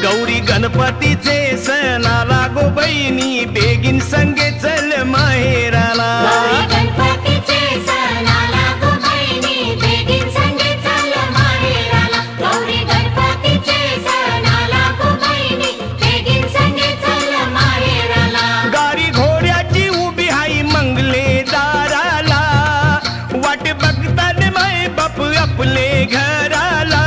गौरी गणपतीचे सण आला गो बहिणी, बेगीन संगे चल माहेराला. गौरी गणपतीचे सण आला गो बहिणी, बेगीन संगे चल माहेराला. गौरी गणपतीचे सण आला गो बहिणी, बेगीन संगे चल माहेराला. गाडी घोड्याची उभी हाई मंगले दाराला, वाट बघतात माय बाप आपले घराला.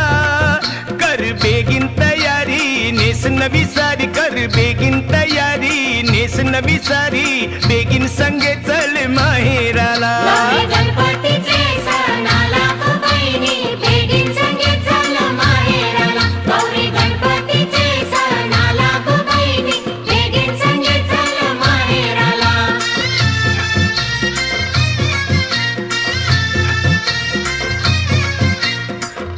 कर बेगीन तयारी नेस नवी सारी, कर बेगीन तयारी नेस नवी सारी, बेगीन संगे चल माहेराला. गौरी गणपतीचे सण आला गो बहिणी, बेगीन संगे चल माहेराला. गौरी गणपतीचे सण आला गो बहिणी, बेगीन संगे चल माहेराला.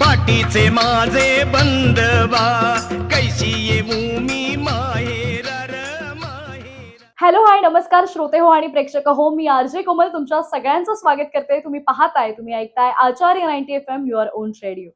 पाठीचे माझे बंधवा, कैसी येऊ मी माहेरा र माहेरा. हॅलो हाय नमस्कार श्रोते हो आणि प्रेक्षक हो, मी आरजे कोमल तुमच्या सगळ्यांचं स्वागत करते. तुम्ही ऐकताय आचार्य 90 FM युअर ओन रेडिओ.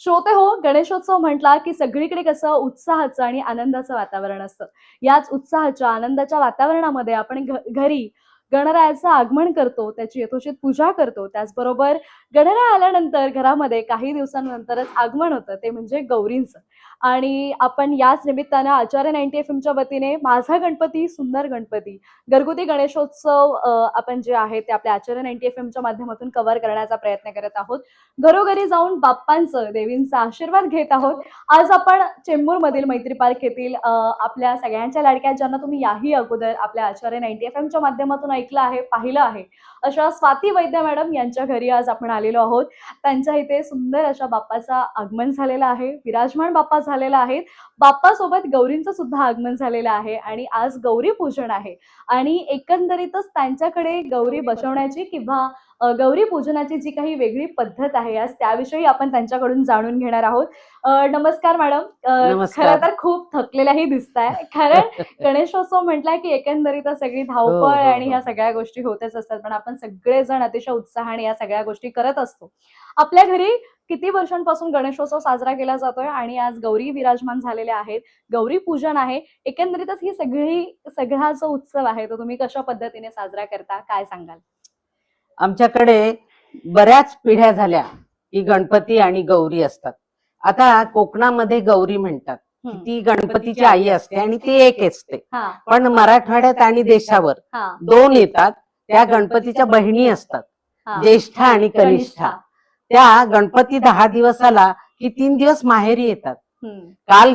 श्रोते हो, गणेशोत्सव म्हटला की सगळीकडे कसं उत्साहाचं आणि आनंदाचं वातावरण असतं. याच उत्साहाच्या आनंदाच्या वातावरणामध्ये आपण घरी गणरायाचं आगमन करतो, त्याची यथोचित पूजा करतो. त्याचबरोबर गणराय आल्यानंतर घरामध्ये काही दिवसांनंतरच आगमन होतं, ते म्हणजे गौरींचं. आणि आपण याच निमित्तानं आचार्य 90 FMच्या वतीने माझा गणपती सुंदर गणपती घरगुती गणेशोत्सव आपण जे आहे ते आपल्या आचार्य 90 FMच्या माध्यमातून कव्हर करण्याचा प्रयत्न करत आहोत. घरोघरी जाऊन बाप्पांचं देवींचा आशीर्वाद घेत आहोत. आज आपण चेंबूर मधील मैत्री पार्क येथील आपल्या सगळ्यांच्या लाडक्या, ज्यांना तुम्ही याही अगोदर आपल्या आचार्य 90 FMच्या माध्यमातून ऐकलं आहे, पाहिलं आहे, अशा स्वाती वैद्य मॅडम यांच्या घरी आज आपण आलेलो आहोत. त्यांच्या इथे सुंदर अशा बाप्पाचा आगमन झालेला आहे, विराजमान बाप्पा झालेला आहे. बाप्पासोबत गौरींचं सुद्धा आगमन झालेलं आहे आणि आज गौरी पूजन आहे. आणि एकंदरीतच त्यांच्याकडे गौरी बसवण्याची किंवा गौरी पूजनाची जी काही वेगळी पद्धत आहे, आज त्याविषयी आपण त्यांच्याकडून जाणून घेणार आहोत. नमस्कार मॅडम. खरं तर खूप थकलेल्याही दिसताय, कारण गणेशोत्सव म्हटलं की एकंदरीत सगळी धावपळ आणि ह्या सगळ्या गोष्टी होतच असतात, पण आपण सगळेजण अतिशय उत्साहाने या सगळ्या गोष्टी करत असतो. आपल्या घरी किती वर्षांपासून गणेशोत्सव साजरा केला जातोय आणि आज गौरी विराजमान झालेल्या आहेत, गौरी पूजन आहे, एकंदरीतच ही सगळा जो उत्सव आहे तो तुम्ही कशा पद्धतीने साजरा करता, काय सांगाल? आमच्याकडे बऱ्याच पिढ्या झाल्या की गणपती आणि गौरी असतात. आता कोकणामध्ये गौरी म्हणतात, ती गणपतीची आई असते आणि ती एक असते. पण मराठवाड्यात आणि देशावर दोन येतात, त्या गणपतीच्या बहिणी असतात, ज्येष्ठा आणि कनिष्ठा. त्या गणपती 10 दिवस आला की 3 दिवस माहेरी येतात. काल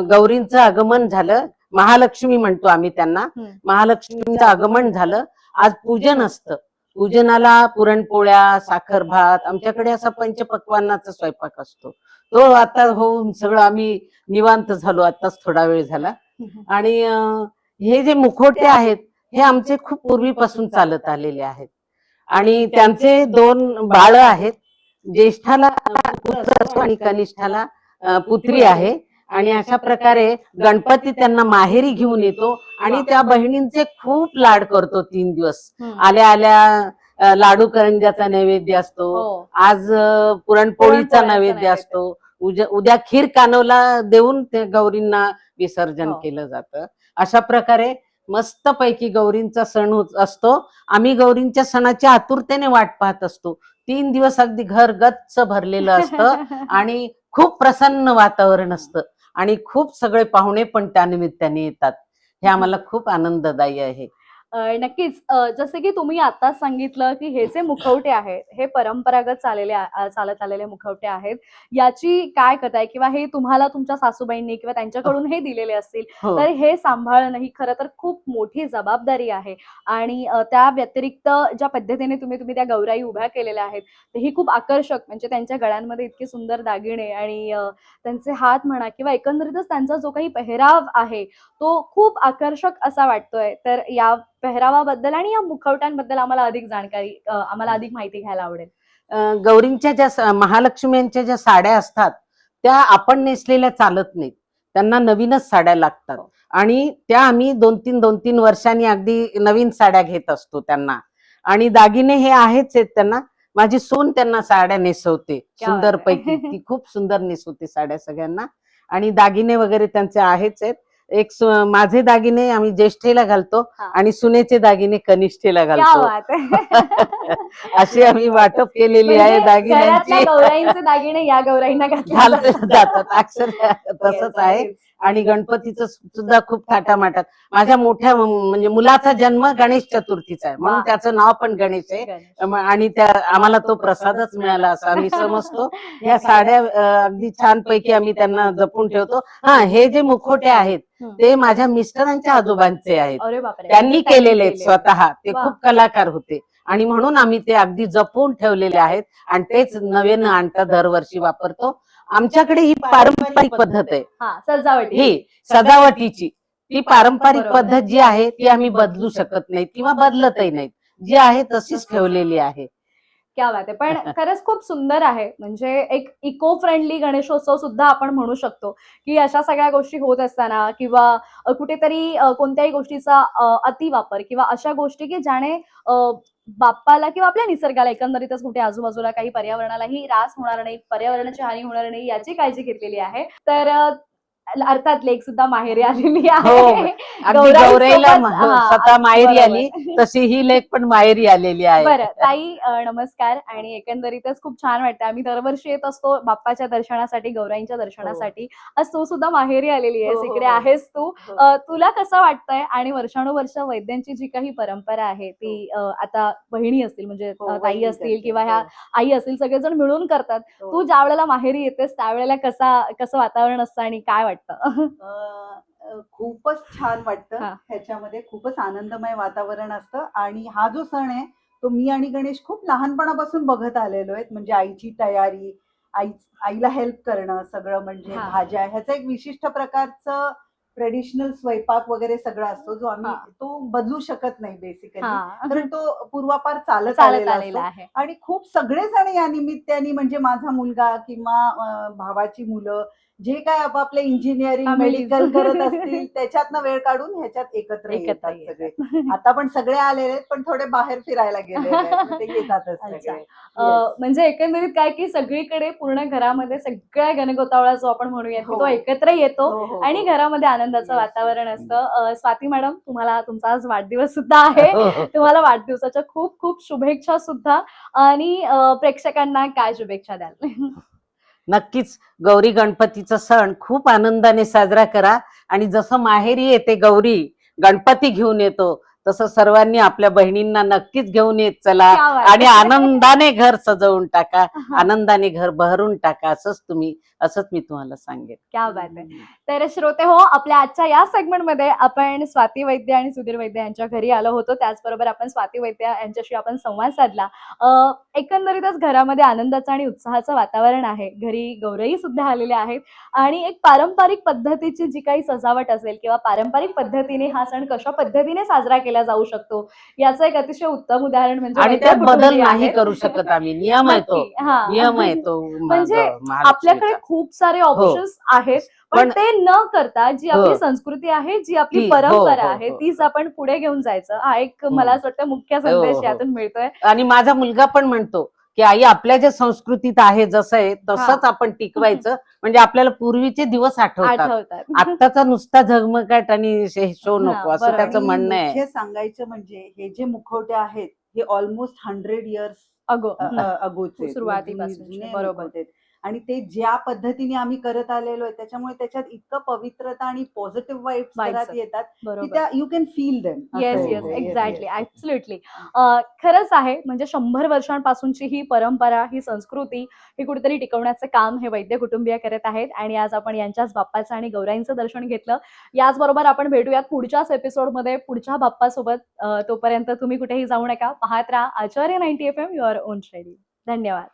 गौरींचं आगमन झालं, महालक्ष्मी म्हणतो आम्ही त्यांना, महालक्ष्मीचं आगमन झालं. आज पूजन असतं, पूजनाला पुरणपोळ्या, साखर भात, आमच्याकडे असा पंचपक्वान्नाचा स्वयंपाक असतो. तो आता होऊन सगळं आम्ही निवांत झालो, आताच थोडा वेळ झाला. आणि हे जे मुखवटे आहेत हे आमचे खूप पूर्वीपासून चालत आलेले आहेत. आणि त्यांचे 2 बाळ आहेत, ज्येष्ठाला पुत्र आणि कनिष्ठाला पुत्री आहे. आणि अशा प्रकारे गणपती त्यांना माहेरी घेऊन येतो आणि त्या बहिणींचे खूप लाड करतो. 3 दिवस आल्या आल्या लाडू करंजाचा नैवेद्य असतो, आज पुरणपोळीचा नैवेद्य असतो, उद्या खीर कानवला देऊन ते गौरींना विसर्जन केलं जातं. अशा प्रकारे मस्त पैकी गौरींचा सण असतो. आम्ही गौरींच्या सणाच्या आतुरतेने वाट पाहत असतो. 3 दिवस अगदी घर गच्च भरलेलं असतं आणि खूप प्रसन्न वातावरण असतं आणि खूप सगळे पाहुणे पण त्या निमित्ताने येतात. हे आम्हाला खूप आनंददायी आहे. नक्कीच. जसं की तुम्ही आता सांगितलं की हे जे मुखवटे आहेत हे परंपरागत चालत आलेले मुखवटे आहेत, याची काय कथा आहे किंवा हे तुम्हाला तुमच्या सासूबाईंनी किंवा त्यांच्याकडून हे दिलेले असतील, तर हे सांभाळणं ही खरं तर खूप मोठी जबाबदारी आहे. आणि त्या व्यतिरिक्त ज्या पद्धतीने तुम्ही त्या गौराई उभ्या केलेल्या आहेत ही खूप आकर्षक, म्हणजे त्यांच्या गळ्यांमध्ये इतके सुंदर दागिने आणि त्यांचे हात म्हणा किंवा एकंदरीतच त्यांचा जो काही पेहराव आहे तो खूप आकर्षक असा वाटतोय. तर या पेहरावाबद्दल आणि या मुखवट्यांबद्दल आम्हाला अधिक माहिती घ्यायला आवडेल. गौरींच्या ज्या महालक्ष्म्यांच्या ज्या साड्या असतात त्या आपण नेसलेल्या चालत नाहीत, त्यांना नवीनच साड्या लागतात. आणि त्या आम्ही 2-3 वर्षांनी अगदी नवीन साड्या घेत असतो त्यांना. आणि दागिने हे आहेच आहेत त्यांना. माझी सून त्यांना साड्या नेसवते सुंदर पैकी, ती खूप सुंदर नेसवते साड्या सगळ्यांना. आणि दागिने वगैरे त्यांचे आहेच आहेत. माझे दागिने आम्ही ज्येष्ठेला घालतो हा. आणि सुनेचे दागिने कनिष्ठेला क्या घालतो. बात आहे. अशी आम्ही वाटप केलेली आहे म्हणजे दागिन्यांची. घरातल्या गौराईंचे दागिने या गौराईंना घातले घालते जातात. जातात अक्षर तसंच आहे. Yes, आणि गणपतीचं सुद्धा खूप थाटामाटात. माझ्या मोठ्या म्हणजे मुलाचा जन्म गणेश चतुर्थीचा आहे म्हणून वा. त्याचं नाव पण गणेश आहे. गणेश. आणि त्या आम्हाला तो प्रसादच मिळाला असं आम्ही समजतो. या साड्या अगदी छान पैकी आम्ही त्यांना जपून ठेवतो. हा, हे जे मुखोटे आहेत ते माझ्या मिस्टरांच्या आजोबांचे आहेत. अरे बापरे. त्यांनी केलेले आहेत स्वतः. ते वा. खूप कलाकार होते आणि म्हणून आम्ही ते अगदी जपून ठेवलेले आहेत आणि तेच नवीन आणता दरवर्षी वापरतो. आमच्याकडे ही पारंपरिक पद्धत आहे. हा, सजावटी. ही सजावटीची ती पारंपरिक बरोबर. पद्धत जी आहे ती आम्ही बदलू शकत नाही किंवा बदलतही नाही. जी आहे तशीच ठेवलेली आहे. क्या बात आहे. पण खरंच खूप सुंदर आहे. म्हणजे एक इको फ्रेंडली गणेशोत्सव सुद्धा आपण म्हणू शकतो की अशा सगळ्या गोष्टी होत असताना किंवा कुठेतरी कोणत्याही गोष्टीचा अतिवापर किंवा अशा गोष्टी की ज्याने बाप्पाला किंवा आपल्या निसर्गाला एकंदरीतच कुठे आजूबाजूला काही पर्यावरणालाही ऱ्हास होणार नाही, पर्यावरणाची हानी होणार नाही याची काळजी घेतलेली आहे. तर अर्थात लेक सुद्धा माहेरी आलेली हो, आहे. अगदी गौराईला हा, स्वतः माहेरी बरोबर. आली तशी ही लेक पण माहेरी आलेली आहे. बरं ताई, नमस्कार. आणि एकंदरीतच खूप छान वाटतं. आम्ही दरवर्षी येत असतो बाप्पाच्या दर्शनासाठी, गौराईंच्या दर्शनासाठी. आज तू सुद्धा माहेरी आलेली आहेस, हो, इकडे हो. आहेस तू. हो. तुला कसं वाटतंय? आणि वर्षानुवर्ष वैद्यांची जी काही परंपरा आहे ती आता बहिणी असतील म्हणजे ताई वहिनी असतील करते. किंवा ह्या आई असतील, सगळेजण मिळून करतात. हो. तू ज्या वेळेला माहेरी येतेस त्यावेळेला कसं वातावरण असतं आणि काय वाटतं? खूपच छान वाटतं. हा. ह्याच्यामध्ये खूपच आनंदमय वातावरण असतं आणि हा जो सण आहे तो मी आणि गणेश खूप लहानपणापासून बघत आलेलो आहेत. म्हणजे आईची तयारी, आईला हेल्प करणं सगळं, म्हणजे हा. भाज्या, ह्याचं एक विशिष्ट प्रकारचं ट्रेडिशनल स्वयंपाक वगैरे सगळं असतो जो आम्ही हा. तो बदलू शकत नाही बेसिकली, हा, कारण तो पूर्वापार चालत चालत आलेला आलेला असतो. आहे. आणि खूप सगळेजण या निमित्ताने, म्हणजे माझा मुलगा किंवा भावाची मुलं जे काय आपापले इंजिनिअरिंग, Families. मेडिकल करत असतील त्याच्यातनं वेळ काढून ह्याच्यात एकत्र एकत्र येतात सगळे. आता पण सगळे आलेले आहेत पण थोडे बाहेर फिरायला गेलेले आहेत, ते येतातच सगळे. Yes. म्हणजे एकंदरीत काय की सगळीकडे पूर्ण घरामध्ये सगळ्या गणगोतावळा जो आपण म्हणूया की हो. तो एकत्र येतो हो, हो, आणि हो. घरामध्ये आनंदाचं Yes, वातावरण yes. असतं. स्वाती मॅडम, तुम्हाला तुमचा आज वाढदिवस सुद्धा आहे. हो, हो. तुम्हाला वाढदिवसाच्या खूप खूप शुभेच्छा सुद्धा. आणि प्रेक्षकांना काय शुभेच्छा द्याल? नक्कीच गौरी गणपतीचा सण खूप आनंदाने साजरा करा आणि जसं माहेरी येते गौरी गणपती घेऊन येतो तसं सर्वांनी आपल्या बहिणींना नक्कीच घेऊन येत चला क्या बात आणि आहे. आनंदाने घर सजवून टाका, हा. आनंदाने घर बहरून टाका. असंच मी तुम्हाला सांगेन. क्या बात आहे. तर श्रोते हो, आपल्या आजच्या या सेगमेंटमध्ये आपण स्वाती वैद्य आणि सुधीर वैद्य यांच्या घरी आलो होतो. त्याचबरोबर आपण स्वाती वैद्य यांच्याशी आपण संवाद साधला. एकंदरीतच घरामध्ये आनंदाचं आणि उत्साहाचं वातावरण आहे. घरी गौरई सुद्धा आलेल्या आहेत आणि एक पारंपरिक पद्धतीची जी काही सजावट असेल किंवा पारंपरिक पद्धतीने हा सण कशा पद्धतीने साजरा केला जाऊ शकतो याचं एक अतिशय उत्तम उदाहरण म्हणजे आणि वैद्य त्यात बदल कुटुंबीय नाही आहेत. करू शकत आम्ही. नियम आहे तो. नक्की, हा. नियम आहे तो. म्हणजे महालक्ष्मीचा. आपल्याकडे खूप सारे ऑप्शन्स आहेत पण पण ते न करता जी आपली हो. संस्कृती आहे, जी आपली ती, परंपरा हो, आहे हो. तीच आपण पुढे घेऊन जायचं. हा एक मला असं वाटतं मुख्य संदेश हो. यातून मिळतोय. आणि माझा मुलगा पण म्हणतो की आई आपल्या ज्या संस्कृतीत आहे जसं आहे तसंच आपण टिकवायचं, म्हणजे आपल्याला पूर्वीचे दिवस आठवतात. आठवतात. आत्ताचा नुसता झगमगाट आणि शो नको हा, असं बरोबर. त्याचं आणि म्हणणं आहे. मुख्य सांगायचं म्हणजे हे जे मुखवटे आहेत हे ऑलमोस्ट 100 इयर्स अगो अगोचे सुरुवातीपासूनचे, जुने बरोबर. मुखवटे आहेत. आणि ते ज्या पद्धतीने आम्ही करत आलेलो आहे त्याच्यामुळे त्याच्यात इतकं पवित्रता आणि पॉझिटिव्ह वाईब्स Vibes घरात येतात की बरोबर. त्या you can feel them. Yes yes exactly absolutely. खरंच आहे. म्हणजे 100 वर्षांपासूनची ही परंपरा, ही संस्कृती ही कुठेतरी टिकवण्याचं काम हे वैद्य कुटुंबीय करत आहेत आणि आज आपण यांच्याच बाप्पाचं आणि गौराईंचं दर्शन घेतलं. याचबरोबर आपण भेटूयात पुढच्याच एपिसोडमध्ये पुढच्या बाप्पासोबत. तोपर्यंत तुम्ही कुठेही जाऊ नका. पाहत राहा आचार्य 90 FM युअर ओन रेडिओ. धन्यवाद.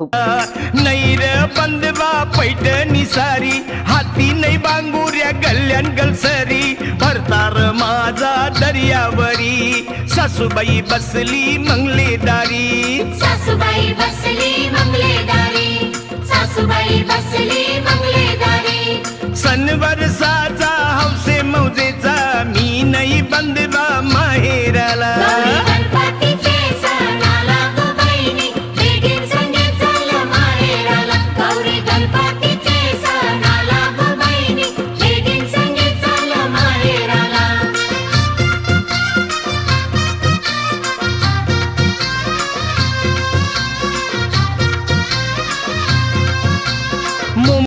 नैर बंदवा पैठणी सारी हाती नाही बांगुऱ्या गल्ल्यान गलसरी भरतार माझा दर्यावरी सासूबाई बसली मंगलेदारी सासूबाई बसली मंगलेदारी सासूबाई बसली मंगलेदारी सण वर्षाचा हौसे मौजेचा मी नाही बंद